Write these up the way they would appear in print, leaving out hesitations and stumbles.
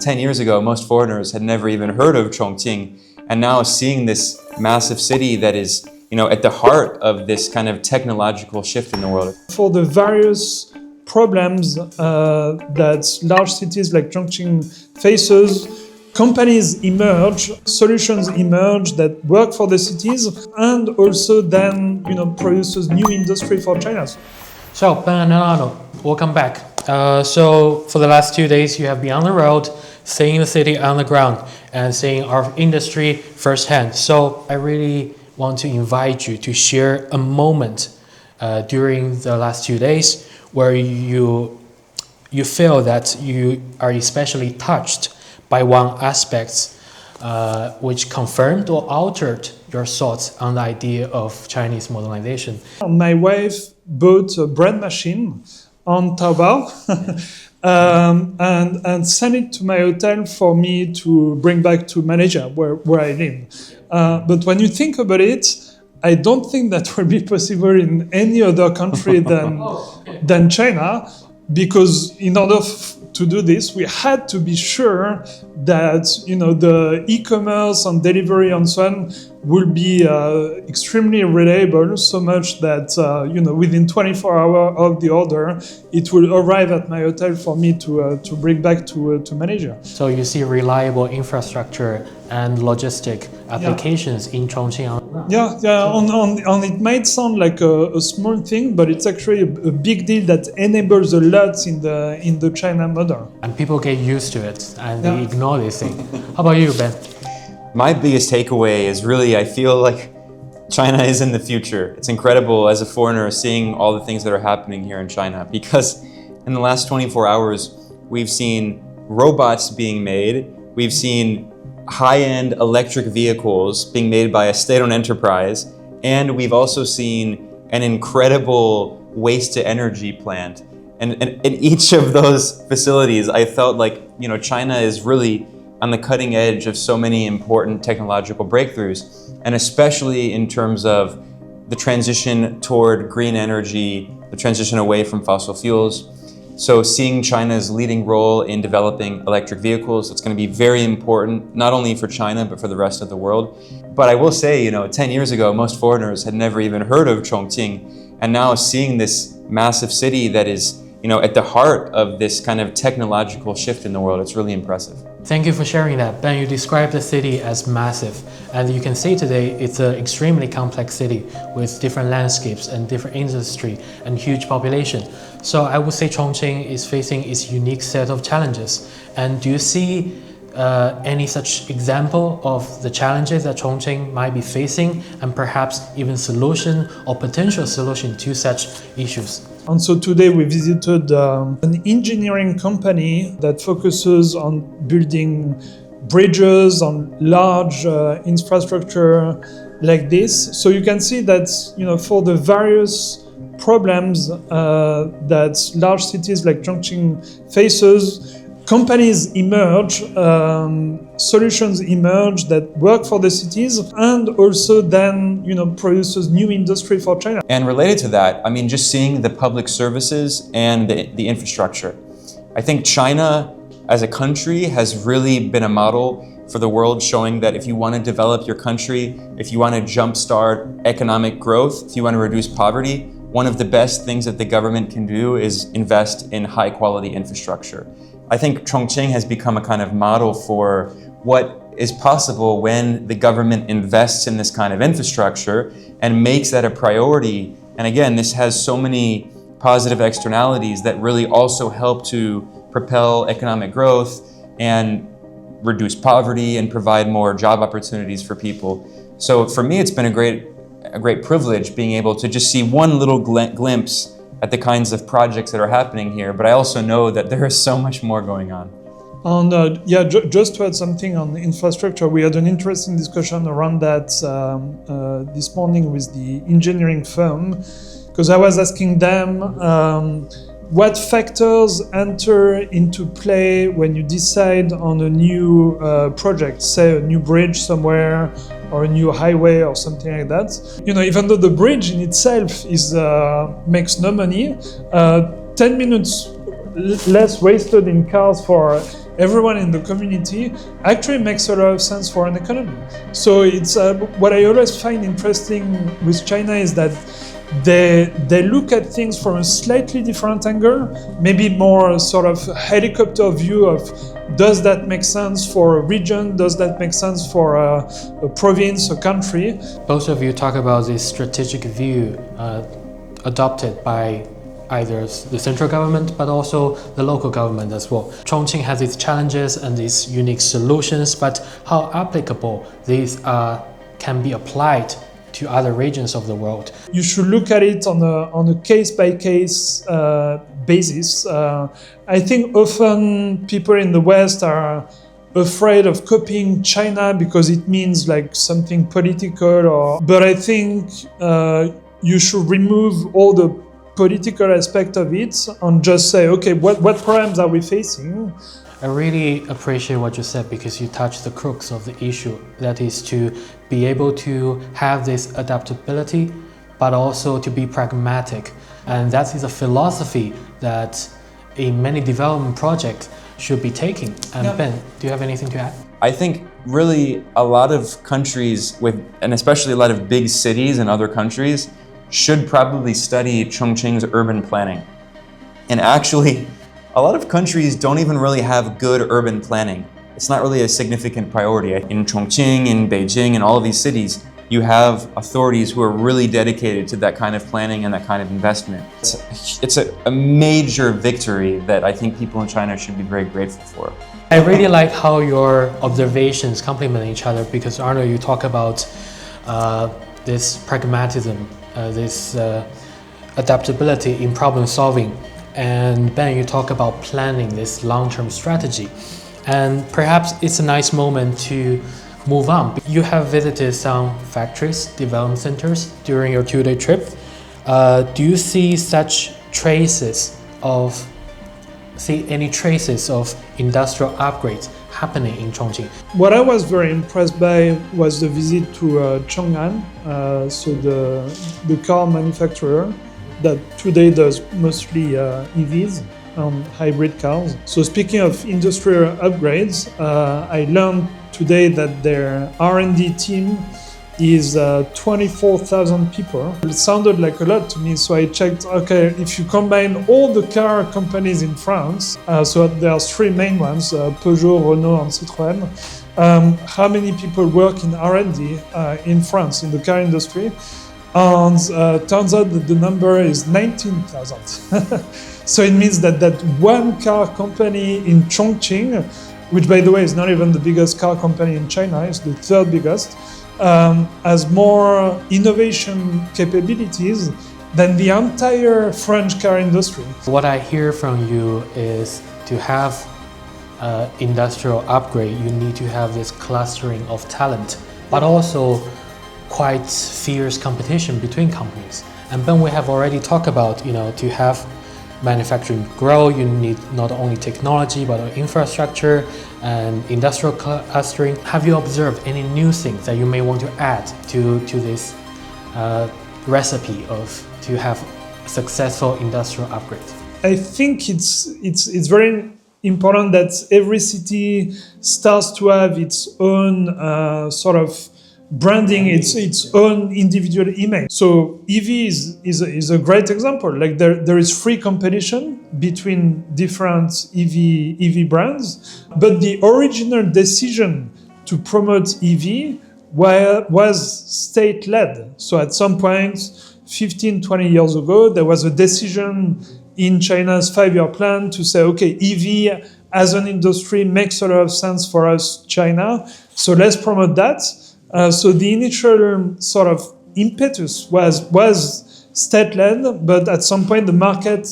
10 years ago, most foreigners had never even heard of Chongqing, and now seeing this massive city that is, at the heart of this kind of technological shift in the world. For the various problems that large cities like Chongqing faces, companies emerge, solutions emerge that work for the cities, and also then, produces new industry for China. So, Ben and Arnaud, welcome back. So for the last 2 days, you have been on the road, seeing the city on the ground, and seeing our industry firsthand. So I really want to invite you to share a moment during the last 2 days where you feel that you are especially touched by one aspect which confirmed or altered your thoughts on the idea of Chinese modernization. My wife bought a bread machine on Taobao and sent it to my hotel for me to bring back to Malaysia, where I live. But when you think about it, I don't think that will be possible in any other country than China, because in order to do this, we had to be sure that the e-commerce and delivery and so on will be extremely reliable, so much that within 24 hours of the order, it will arrive at my hotel for me to bring back to Malaysia. So you see reliable infrastructure and logistic applications in Chongqing. Yeah. On it might sound like a small thing, but it's actually a big deal that enables a lot in the China model. And people get used to it and they ignore this thing. How about you, Ben? My biggest takeaway is really, I feel like China is in the future. It's incredible as a foreigner seeing all the things that are happening here in China, because in the last 24 hours, we've seen robots being made, we've seen high-end electric vehicles being made by a state-owned enterprise, and we've also seen an incredible waste-to-energy plant. And in each of those facilities, I felt like China is really on the cutting edge of so many important technological breakthroughs, and especially in terms of the transition toward green energy, the transition away from fossil fuels. So seeing China's leading role in developing electric vehicles, it's going to be very important, not only for China, but for the rest of the world. But I will say, 10 years ago, most foreigners had never even heard of Chongqing, and now seeing this massive city that is at the heart of this kind of technological shift in the world, it's really impressive. Thank you for sharing that. Ben, you described the city as massive, and you can see today it's an extremely complex city with different landscapes and different industry and huge population. So I would say Chongqing is facing its unique set of challenges. And do you see any such example of the challenges that Chongqing might be facing, and perhaps even solution or potential solution to such issues? And so today we visited an engineering company that focuses on building bridges on large infrastructure like this. So you can see that for the various problems that large cities like Chongqing faces, companies emerge, solutions emerge that work for the cities, and also then produces new industry for China. And related to that, just seeing the public services and the infrastructure. I think China as a country has really been a model for the world, showing that if you want to develop your country, if you want to jumpstart economic growth, if you want to reduce poverty, one of the best things that the government can do is invest in high quality infrastructure. I think Chongqing has become a kind of model for what is possible when the government invests in this kind of infrastructure and makes that a priority. And again, this has so many positive externalities that really also help to propel economic growth and reduce poverty and provide more job opportunities for people. So for me, it's been a great privilege being able to just see one little glimpse at the kinds of projects that are happening here, but I also know that there is so much more going on. And just to add something on infrastructure, we had an interesting discussion around that this morning with the engineering firm, because I was asking them what factors enter into play when you decide on a new project, say a new bridge somewhere or a new highway or something like that. Even though the bridge in itself makes no money, 10 minutes less wasted in cars for everyone in the community actually makes a lot of sense for an economy. So it's what I always find interesting with China is that they look at things from a slightly different angle, maybe more sort of helicopter view of does that make sense for a region, does that make sense for a province, a country. Both of you talk about this strategic view adopted by either the central government but also the local government as well. Chongqing has its challenges and its unique solutions, but how applicable these can be applied to other regions of the world. You should look at it on a case-by-case basis. I think often people in the West are afraid of copying China because it means like something political, but I think you should remove all the political aspect of it and just say, okay, what problems are we facing? I really appreciate what you said because you touched the crux of the issue, that is to be able to have this adaptability, but also to be pragmatic. And that is a philosophy that in many development projects should be taking. And yeah. Ben, do you have anything to add? I think really a lot of countries and especially a lot of big cities in other countries should probably study Chongqing's urban planning. And actually, a lot of countries don't even really have good urban planning. It's not really a significant priority. In Chongqing, in Beijing, in all of these cities, you have authorities who are really dedicated to that kind of planning and that kind of investment. It's a major victory that I think people in China should be very grateful for. I really like how your observations complement each other because Arnaud, you talk about this pragmatism, this adaptability in problem solving. And Ben, you talk about planning this long-term strategy. And perhaps it's a nice moment to move on. You have visited some factories, development centers during your 2-day trip. Do you see any traces of industrial upgrades happening in Chongqing? What I was very impressed by was the visit to Chongqing, so the car manufacturer that today does mostly EVs, hybrid cars. So speaking of industrial upgrades, I learned today that their R&D team is 24,000 people. It sounded like a lot to me, so I checked, okay, if you combine all the car companies in France, so there are 3 main ones, Peugeot, Renault and Citroën, how many people work in R&D in France, in the car industry? And turns out that the number is 19,000. So it means that one car company in Chongqing, which by the way is not even the biggest car company in China, it's the 3rd biggest, has more innovation capabilities than the entire French car industry. What I hear from you is to have industrial upgrade, you need to have this clustering of talent, but also quite fierce competition between companies. And then we have already talked about, to have manufacturing grow, you need not only technology, but infrastructure and industrial clustering. Have you observed any new things that you may want to add to this recipe to have successful industrial upgrades? I think it's very important that every city starts to have its own sort of branding, its own individual image. So EV is a great example. Like there is free competition between different EV brands, but the original decision to promote EV was state-led. So at some point, 15, 20 years ago, there was a decision in China's 5-year plan to say, okay, EV as an industry makes a lot of sense for us, China, so let's promote that. So the initial sort of impetus was state-led, but at some point the market,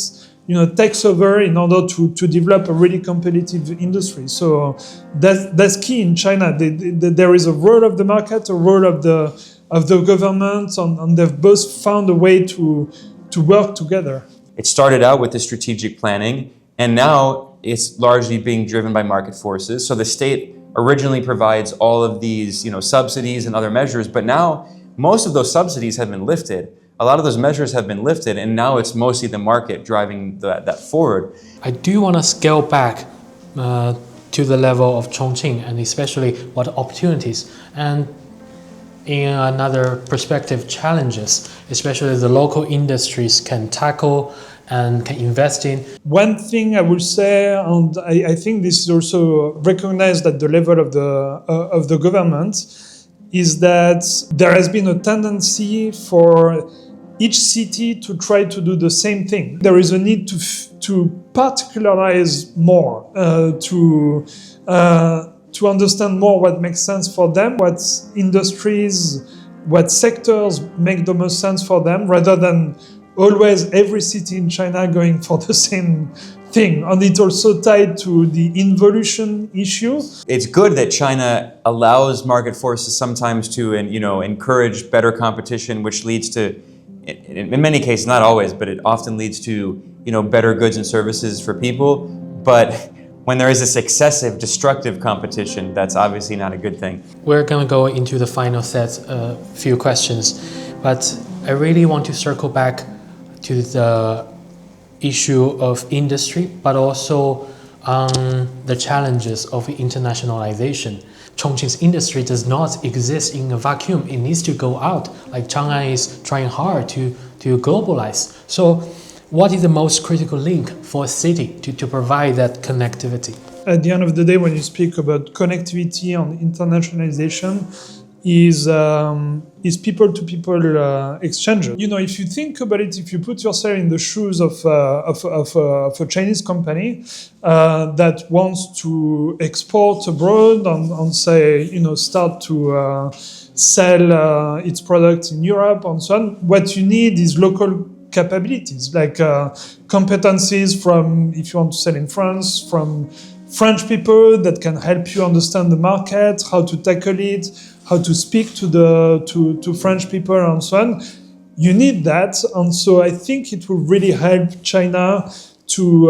takes over in order to develop a really competitive industry. So that's key in China. There is a role of the market, a role of the government, and they've both found a way to work together. It started out with the strategic planning, and now it's largely being driven by market forces. So the state originally provides all of these, subsidies and other measures, but now most of those subsidies have been lifted. A lot of those measures have been lifted, and now it's mostly the market driving that forward. I do want to scale back to the level of Chongqing, and especially what opportunities and in another perspective challenges, especially the local industries can tackle and can invest in. One thing I will say, and I think this is also recognized at the level of the government, is that there has been a tendency for each city to try to do the same thing. There is a need to particularize more, to understand more what makes sense for them, what industries, what sectors make the most sense for them, rather than always every city in China going for the same thing. And it's also tied to the involution issue. It's good that China allows market forces sometimes to, encourage better competition, which leads to, in many cases, not always, but it often leads to, better goods and services for people. But when there is this excessive, destructive competition, that's obviously not a good thing. We're going to go into the final set, a few questions, but I really want to circle back to the issue of industry, but also the challenges of internationalization. Chongqing's industry does not exist in a vacuum. It needs to go out. Like Chang'an is trying hard to globalize. So what is the most critical link for a city to provide that connectivity? At the end of the day, when you speak about connectivity and internationalization, is people-to-people exchange. If you think about it, if you put yourself in the shoes of a Chinese company that wants to export abroad and say, start to sell its products in Europe and so on, what you need is local capabilities, like competencies from, if you want to sell in France, from French people that can help you understand the market, how to tackle it, how to speak to French people and so on. You need that, and so I think it will really help China to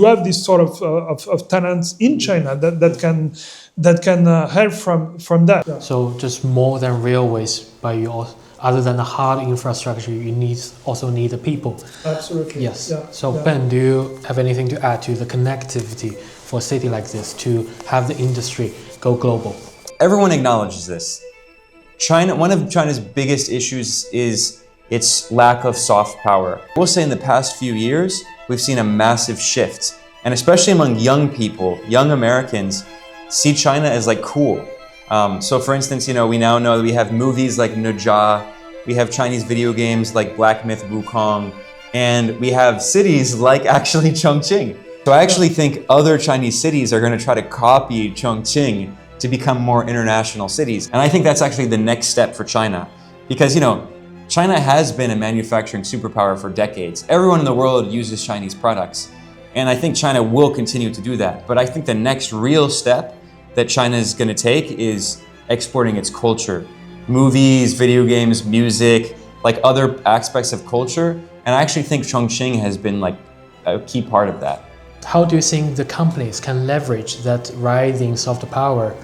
have this sort of talents in China that can help from that. Yeah. So just more than railways, but you also, other than the hard infrastructure, you also need the people. Absolutely. Yes. Yeah. So Yeah. Ben, do you have anything to add to the connectivity for a city like this to have the industry go global? Everyone acknowledges this. One of China's biggest issues is its lack of soft power. We'll say in the past few years, we've seen a massive shift, and especially among young people, young Americans see China as like cool. So for instance, we now know that we have movies like Ne Zha, we have Chinese video games like Black Myth Wukong, and we have cities like actually Chongqing. So I actually think other Chinese cities are going to try to copy Chongqing to become more international cities. And I think that's actually the next step for China. Because, China has been a manufacturing superpower for decades. Everyone in the world uses Chinese products. And I think China will continue to do that. But I think the next real step that China is going to take is exporting its culture. Movies, video games, music, like other aspects of culture. And I actually think Chongqing has been like a key part of that. How do you think the companies can leverage that rising soft power,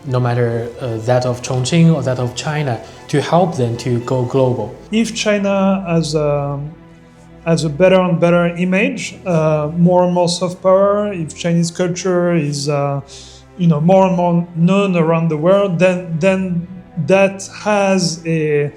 no matter that of Chongqing or that of China, to help them to go global? If China has a better and better image, more and more soft power, if Chinese culture is more and more known around the world, then that has a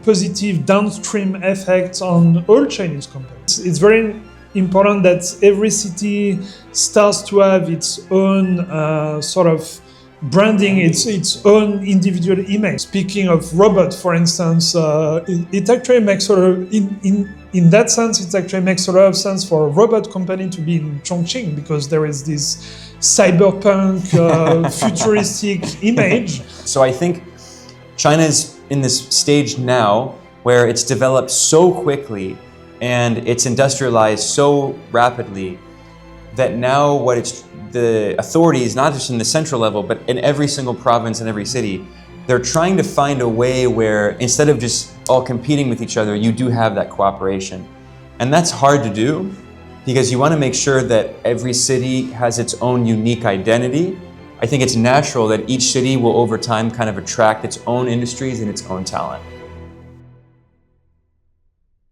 positive downstream effect on all Chinese companies. It's very important that every city starts to have its own sort of branding, its own individual image. Speaking of robots, for instance, it actually makes sort of in that sense, it actually makes a lot of sense for a robot company to be in Chongqing, because there is this cyberpunk, futuristic image. So I think China's in this stage now where it's developed so quickly and it's industrialized so rapidly that now the authorities, not just in the central level, but in every single province and every city, they're trying to find a way where instead of just all competing with each other, you do have that cooperation. And that's hard to do because you want to make sure that every city has its own unique identity. I think it's natural that each city will over time kind of attract its own industries and its own talent.